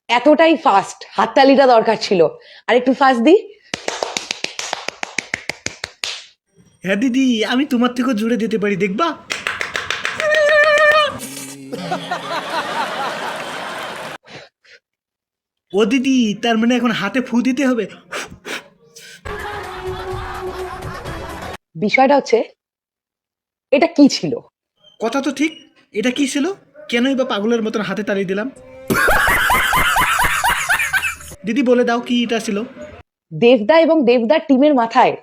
এতটাই ফাস্ট, হাততালিটা দরকার ছিল। আর একটু ফাস্ট দি। হ্যাঁ দিদি, আমি তোমার থেকেও জুড়ে দিতে পারি, দেখবা? ও দিদি, তার মানে এখন হাতে ফু দিতে হবে? বিষয়টা হচ্ছে এটা কি ছিল? কথা তো ঠিক, এটা কি ছিল? কেনই বা পাগলের মতন হাতে তালি দিলাম? দিদি বলে দাও কি এটা ছিল? দেবদা এবং দেবদার টিমের মাথায়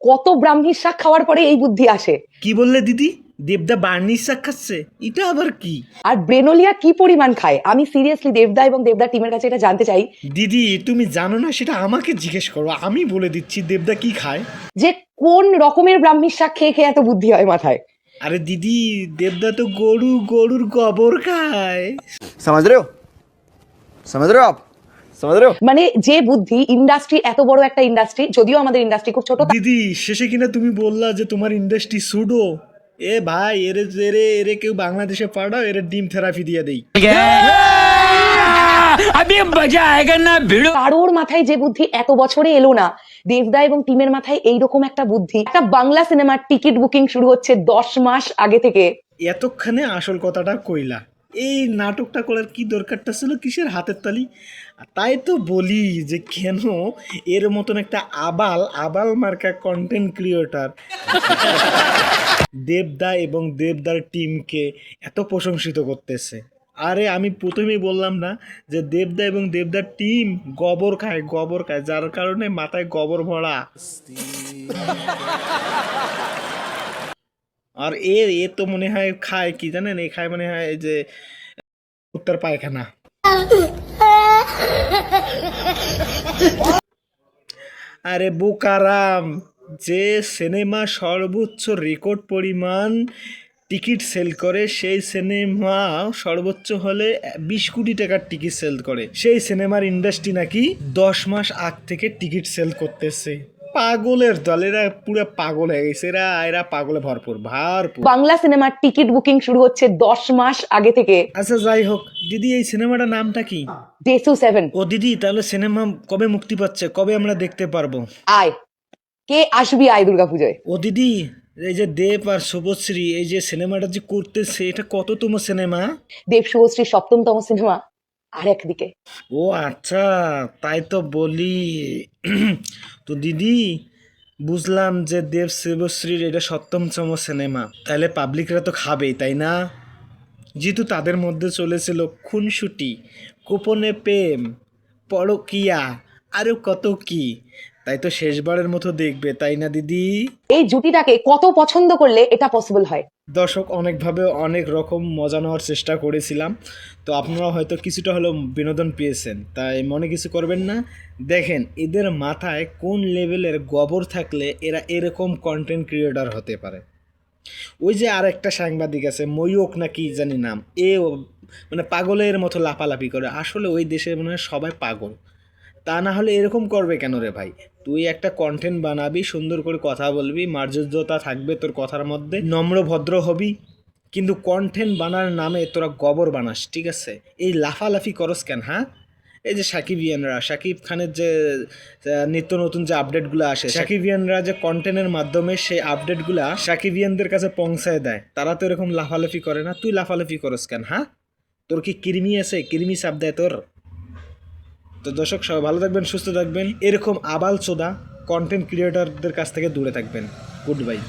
কত ব্রাহ্মীর শাক খাওয়ার পরে এই বুদ্ধি আসে। কি বললে দিদি? দেবদা বার্নিশ শাক খাচ্ছে? এটা আবার কি? আর ব্রেনোলিয়া কি পরিমাণ খায়, আমি সিরিয়াসলি দেবদা এবং দেবদার টিমের কাছে এটা জানতে চাই। দিদি তুমি জানো না, সেটা আমাকে জিজ্ঞেস করো, আমি বলে দিচ্ছি দেবদা কি খায়। যে কোন রকমের ব্রাহ্মীর শাক খেয়ে খেয়ে এত বুদ্ধি হয় মাথায়। আরে দিদি, দেবদা তো গরুর গোবর খায়। समझ रहे हो समझ रहे हो आप समझ रहे हो মানে যে বুদ্ধি, ইন্ডাস্ট্রি এত বড় একটা ইন্ডাস্ট্রি, যদিও আমাদের ইন্ডাস্ট্রি খুব ছোট। দিদি শেষে কিনা তুমি বললা যে তোমার ইন্ডাস্ট্রি সুডো। এ ভাই, এরে এরে এরে কেউ বাংলাদেশে পাঠাও, এর ডিম থেরাপি দিয়ে দেই। কারোর মাথায় যে বুদ্ধি এত বছরে এলো না, দেবদা এবং টিমের মাথায় এইরকম একটা বুদ্ধি। একটা বাংলা সিনেমার টিকিট বুকিং শুরু হচ্ছে 10 মাস আগে থেকে। এতক্ষণে আসল কথাটা কইলা। এই নাটকটা করার কি দরকারটা ছিল? কিসের হাতের তালি? তাই তো বলি যে কেন এর মতন একটা আবাল মার্কা কন্টেন্ট ক্রিয়েটর দেবদা এবং দেবদার টিমকে এত প্রশংসিত করতেছে। আরে আমি প্রথমেই বললাম না যে দেবদা এবং দেবদার টিম গোবর খায়, যার কারণে মাথায় গোবর ভরা। আর এ তো মনে হয় খায় কি জানেন? এ খায় মনে হয় এই যে কুত্তার পায়খানা। আরে বোকারাম, যে সিনেমা সর্বোচ্চ রেকর্ড পরিমাণ টিকিট সেল করে, সেই সিনেমা সর্বোচ্চ হলে 20 কোটি টাকার টিকিট সেল করে, সেই সিনেমার ইন্ডাস্ট্রি নাকি 10 মাস আগ থেকে টিকিট সেল করতেছে। পাগলের দল, এরা পুরো পাগল হয়ে গেছে, এরা পাগলে ভরপুর। বাংলা সিনেমার টিকিট বুকিং শুরু হচ্ছে 10 মাস আগে থেকে। আচ্ছা যাই হোক দিদি, এই সিনেমাটার নামটা কি? ডেসু 7। ও দিদি, তাহলে সিনেমা কবে মুক্তি পাচ্ছে, কবে আমরা দেখতে পারবো? আয়, কে আসবি আয় দুর্গাপুজোয়। ও দিদি, এই যে দেব আর শুভশ্রী এই যে সিনেমাটা যে করতেছে, এটা কততম সিনেমা? দেব শুভশ্রীর 7তম সিনেমা। আর একদিকে ও আচ্ছা, তাই তো বলি। তো দিদি, বুঝলাম যে দেব শুভশ্রীর এটা 7তম সিনেমা, তাহলে পাবলিকরা তো খাবেই, তাই না? যেহেতু তাদের মধ্যে চলেছিল খুনসুটি, গোপনে প্রেম, পরকিয়া, আরও কত কি, তাই তো শেষবারের মতো দেখবে, তাই না দিদি? এই জুটিটাকে কত পছন্দ করলে এটা পসিবল হয়। দর্শক অনেকভাবে অনেক রকম মজা নেওয়ার চেষ্টা করেছিলাম, তো আপনারা হয়তো কিছুটা হলেও বিনোদন পেয়েছেন, তাই মনে কিছু করবেন না। দেখেন এদের মাথায় কোন লেভেলের গোবর থাকলে এরা এরকম কন্টেন্ট ক্রিয়েটর হতে পারে। ওই যে আর একটা সাংবাদিক আছে, ময়ূক না কি জানি নাম, মানে পাগলের মতো লাফালাফি করে। আসলে ওই দেশে মনে হয় সবাই পাগল, তা না হলে এরকম করবে কেন রে ভাই? তুই একটা কন্টেন্ট বানাবি, সুন্দর করে কথা বলবি, মার্জস্যতা থাকবে তোর কথার মধ্যে, নম্র ভদ্র হবি, কিন্তু কন্টেন্ট বানার নামে তোরা গোবর বানাস, ঠিক আছে? এই লাফালাফি করস কেন? হ্যাঁ, এই যে শাকিব খানের যে নিত্য নতুন যে আপডেটগুলো আসে, শাকিবিয়ানরা যে কন্টেন্টের মাধ্যমে সেই আপডেটগুলা শাকিবিয়ানদের কাছে পৌঁছায় দেয়, তারা তো এরকম লাফালাফি করে না। তুই লাফালাফি করস কেন? হ্যাঁ, তোর কি কৃমি আছে? কৃমি চাপ দেয় তোর? তো দর্শক সবাই ভালো থাকবেন, সুস্থ থাকবেন, এরকম আবাল চোদা কন্টেন্ট ক্রিয়েটরদের কাছ থেকে দূরে থাকবেন। Good bye.